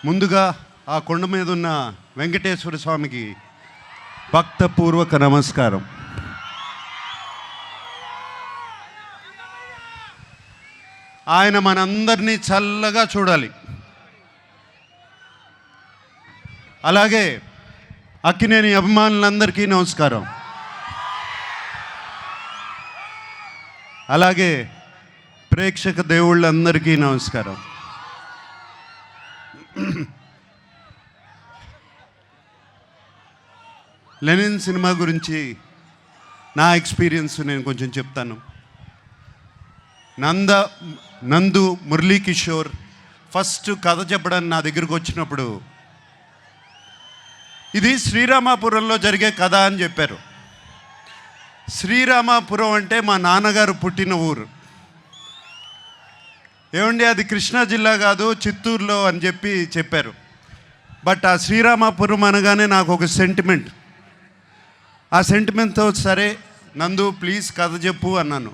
ముందుగా ఆ కొండ మీద ఉన్న వెంకటేశ్వర స్వామికి భక్తపూర్వక నమస్కారం. ఆయన మనందరినీ చల్లగా చూడాలి. అలాగే అక్కినేని అభిమానులందరికీ నమస్కారం. అలాగే ప్రేక్షక దేవుళ్ళందరికీ నమస్కారం. లెనిన్ సినిమా గురించి నా ఎక్స్పీరియన్స్ నేను కొంచెం చెప్తాను. నందు మురళీ కిషోర్ ఫస్ట్ కథ చెప్పడానికి నా దగ్గరికి వచ్చినప్పుడు ఇది శ్రీరామాపురంలో జరిగే కథ అని చెప్పారు. శ్రీరామాపురం అంటే మా నాన్నగారు పుట్టిన ఊరు. ఏమండి అది కృష్ణా జిల్లా కాదు, చిత్తూరులో అని చెప్పారు. బట్ ఆ శ్రీరామాపురం అనగానే నాకు ఒక సెంటిమెంట్. ఆ సెంటిమెంట్తో సరే నందు ప్లీజ్ కథ చెప్పు అన్నాను.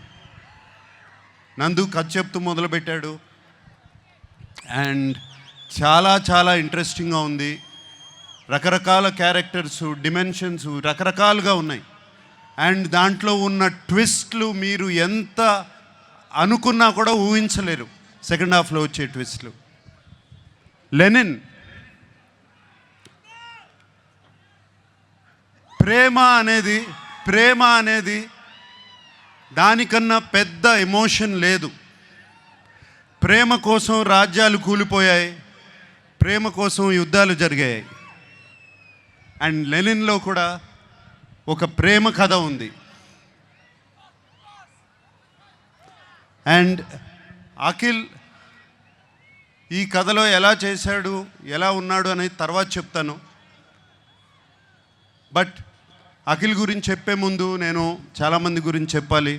నందు కథ చెప్తూ మొదలుపెట్టాడు. అండ్ చాలా చాలా ఇంట్రెస్టింగ్గా ఉంది. రకరకాల క్యారెక్టర్స్, డిమెన్షన్స్ రకరకాలుగా ఉన్నాయి. అండ్ దాంట్లో ఉన్న ట్విస్ట్లు మీరు ఎంత అనుకున్నా కూడా ఊహించలేరు. సెకండ్ హాఫ్లో వచ్చే ట్విస్ట్లు. లెనిన్ ప్రేమ అనేది దానికన్నా పెద్ద ఎమోషన్ లేదు. ప్రేమ కోసం రాజ్యాలు కూలిపోయాయి, ప్రేమ కోసం యుద్ధాలు జరిగాయి. అండ్ లెనిన్లో కూడా ఒక ప్రేమ కథ ఉంది. అండ్ అఖిల్ ఈ కథలో ఎలా చేశాడు, ఎలా ఉన్నాడు అనేది తర్వాత చెప్తాను. బట్ అఖిల్ గురించి చెప్పే ముందు నేను చాలామంది గురించి చెప్పాలి.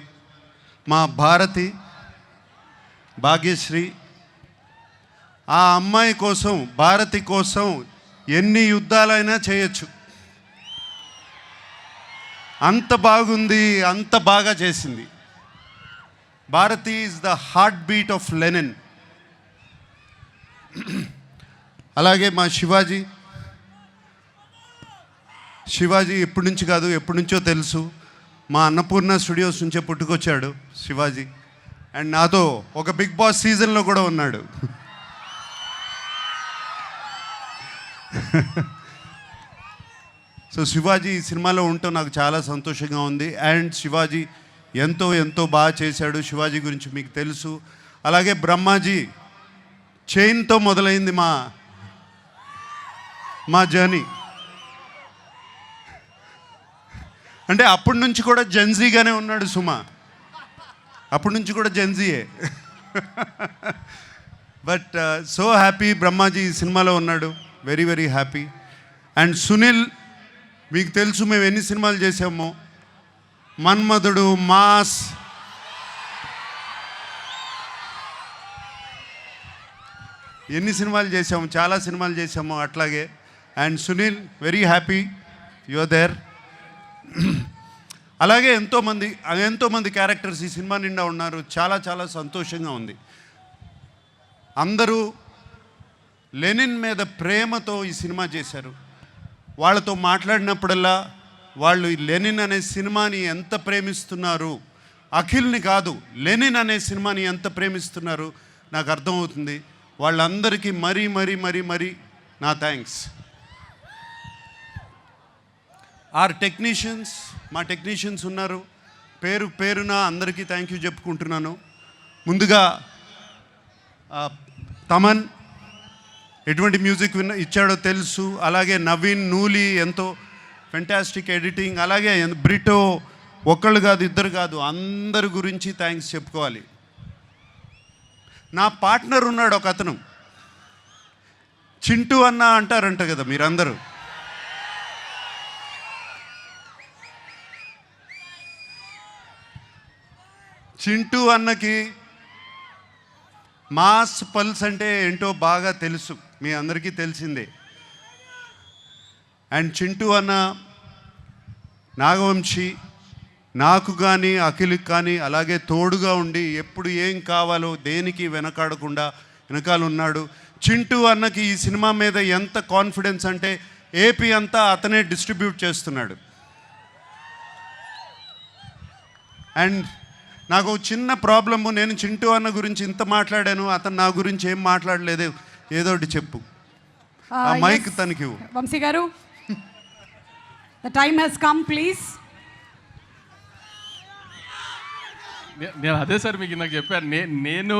మా భాగ్యశ్రీ, ఆ అమ్మాయి కోసం, భారతి కోసం ఎన్ని యుద్ధాలైనా చేయొచ్చు. అంత బాగుంది, అంత బాగా చేసింది. Bharati is the heart beat of Lenin. అలాగే మా శివాజీ ఎప్పటి నుంచి కాదు, ఎప్పటి నుంచో తెలుసు. మా అన్నపూర్ణ స్టూడియోస్ నుంచే పుట్టుకొచ్చాడు శివాజీ. అండ్ నాతో ఒక బిగ్ బాస్ సీజన్లో కూడా ఉన్నాడు. సో శివాజీ ఈ సినిమాలో ఉండటం నాకు చాలా సంతోషంగా ఉంది. అండ్ శివాజీ ఎంతో ఎంతో బాగా చేశాడు. శివాజీ గురించి మీకు తెలుసు. అలాగే బ్రహ్మాజీ చైన్తో మొదలైంది మా జర్నీ. అంటే అప్పటి నుంచి కూడా జెన్జీగానే ఉన్నాడు సుమా, అప్పటి నుంచి కూడా జెన్జీయే. బట్ సో హ్యాపీ బ్రహ్మాజీ ఈ సినిమాలో ఉన్నాడు. Very very happy. And Sunil మీకు తెలుసు మేము ఎన్ని సినిమాలు చేసామో. మన్మధుడు, మాస్, ఎన్ని సినిమాలు చేసాము, చాలా సినిమాలు చేసాము అట్లాగే. And Sunil very happy you're there. అలాగే ఎంతోమంది క్యారెక్టర్స్ ఈ సినిమా నిండా ఉన్నారు. చాలా చాలా సంతోషంగా ఉంది. అందరూ లెనిన్ మీద ప్రేమతో ఈ సినిమా చేశారు. వాళ్ళతో మాట్లాడినప్పుడల్లా వాళ్ళు లెనిన్ అనే సినిమాని ఎంత ప్రేమిస్తున్నారు, అఖిల్ని కాదు లెనిన్ అనే సినిమాని ఎంత ప్రేమిస్తున్నారు నాకు అర్థమవుతుంది. వాళ్ళందరికీ మరీ మరీ మరీ మరీ నా థ్యాంక్స్. మా టెక్నీషియన్స్ ఉన్నారు. పేరున అందరికీ థ్యాంక్ యూ చెప్పుకుంటున్నాను. ముందుగా తమన్ ఎటువంటి మ్యూజిక్ ఇచ్చాడో తెలుసు. అలాగే నవీన్, నూలి ఎంతో ఫెంటాస్టిక్ ఎడిటింగ్. అలాగే బ్రిటో ఒక్కళ్ళు కాదు, ఇద్దరు కాదు, అందరి గురించి థ్యాంక్స్ చెప్పుకోవాలి. నా పార్ట్నర్ ఉన్నాడు ఒక అతను, చింటూ అన్న అంటారంట కదా మీరందరూ. చింటూ అన్నకి మాస్ పల్స్ అంటే ఏంటో బాగా తెలుసు, మీ అందరికీ తెలిసిందే. అండ్ చింటూ అన్న, నాగవంశీ నాకు కానీ అఖిల్కి కానీ అలాగే తోడుగా ఉండి ఎప్పుడు ఏం కావాలో దేనికి వెనకాడకుండా వెనకాల ఉన్నాడు. చింటూ అన్నకి ఈ సినిమా మీద ఎంత కాన్ఫిడెన్స్ అంటే ఏపీ అంతా అతనే డిస్ట్రిబ్యూట్ చేస్తున్నాడు. అండ్ నాకు ఒక చిన్న ప్రాబ్లము, నేను చింటూ అన్న గురించి ఇంత మాట్లాడాను, అతను నా గురించి ఏం మాట్లాడలేదు, ఏదో ఒకటి చెప్పు. ఆ మైక్ తనకి వంశీ గారు, the time has come please. నేను అదే సార్ మీకు నాకు చెప్పాను, నేను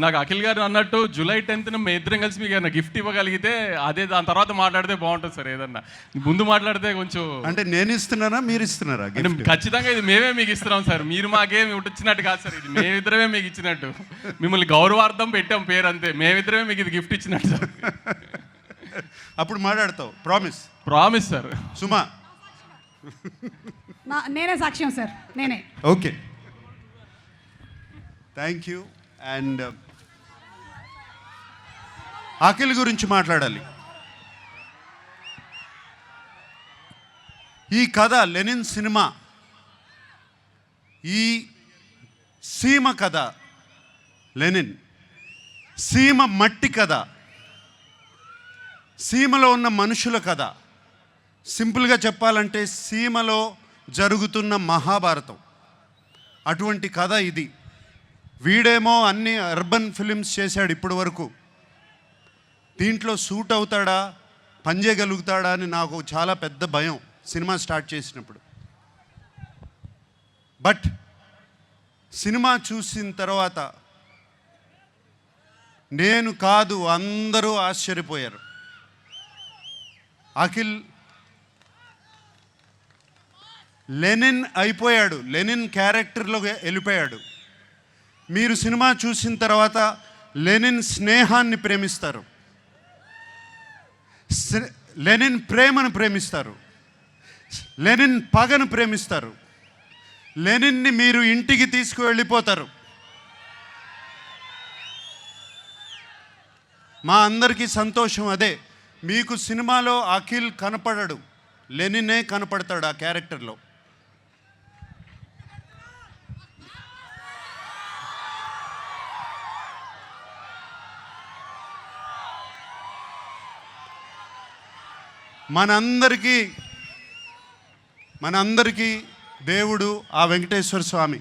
నాకు అఖిల్ గారు అన్నట్టు జూలై 10th మేము ఇద్దరం కలిసి మీకు ఏదైనా గిఫ్ట్ ఇవ్వగలిగితే అదే, దాని తర్వాత మాట్లాడితే బాగుంటుంది సార్. ఏదన్నా ముందు మాట్లాడితే కొంచెం అంటే నేను ఇస్తున్నానా మీరు ఇస్తున్నారా? ఖచ్చితంగా ఇది మేమే మీకు ఇస్తున్నాం సార్, మీరు మాకేమి ఇచ్చినట్టు కాదు సార్, ఇది మేమిద్దరమే మీకు ఇచ్చినట్టు, మిమ్మల్ని గౌరవార్థం పెట్టాం పేరు అంతే, మేమిద్దరమే మీకు ఇది గిఫ్ట్ ఇచ్చినట్టు సార్. అప్పుడు మాట్లాడతావు, ప్రామిస్? Promise sir. సుమా నేనే సాక్ష్యం సార్, నేనే. Okay, thank you. And Akhil గురించి మాట్లాడాలి. ఈ కథ లెనిన్ సినిమా, ఈ సీమ కథ, లెనిన్ సీమ మట్టి కథ, సీమలో ఉన్న మనుషుల కథ. సింపుల్గా చెప్పాలంటే సీమలో జరుగుతున్న మహాభారతం, అటువంటి కథ ఇది. వీడేమో అన్ని అర్బన్ ఫిలిమ్స్ చేశాడు ఇప్పటి వరకు, దీంట్లో సూట్ అవుతాడా, పనిచేయగలుగుతాడా అని నాకు చాలా పెద్ద భయం సినిమా స్టార్ట్ చేసినప్పుడు. బట్ సినిమా చూసిన తర్వాత నేను కాదు అందరూ ఆశ్చర్యపోయారు. అఖిల్ లెనిన్ అయిపోయాడు, లెనిన్ క్యారెక్టర్లో వెళ్ళిపోయాడు. మీరు సినిమా చూసిన తర్వాత లెనిన్ స్నేహాన్ని ప్రేమిస్తారు, లెనిన్ ప్రేమను ప్రేమిస్తారు, లెనిన్ పగను ప్రేమిస్తారు, లెనిన్ని మీరు ఇంటికి తీసుకువెళ్ళిపోతారు. మా అందరికీ సంతోషం అదే. మీకు సినిమాలో అఖిల్ కనపడడు, లెనినే కనపడతాడు ఆ క్యారెక్టర్లో. మనందరికీ దేవుడు ఆ వెంకటేశ్వర స్వామి.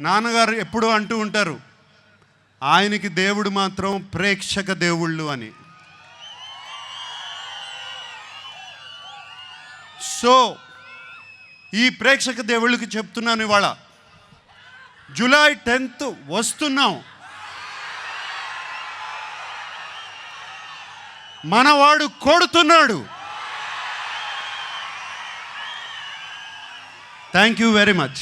నాన్నగారు ఎప్పుడూ అంటూ ఉంటారు, ఆయనకి దేవుడు మాత్రం ప్రేక్షక దేవుళ్ళు అని. సో ఈ ప్రేక్షక దేవుళ్ళకి చెప్తున్నాను, ఇవాళ జూలై 10th వస్తున్నాం, మనవాడు కొడుతున్నాడు. Thank you very much.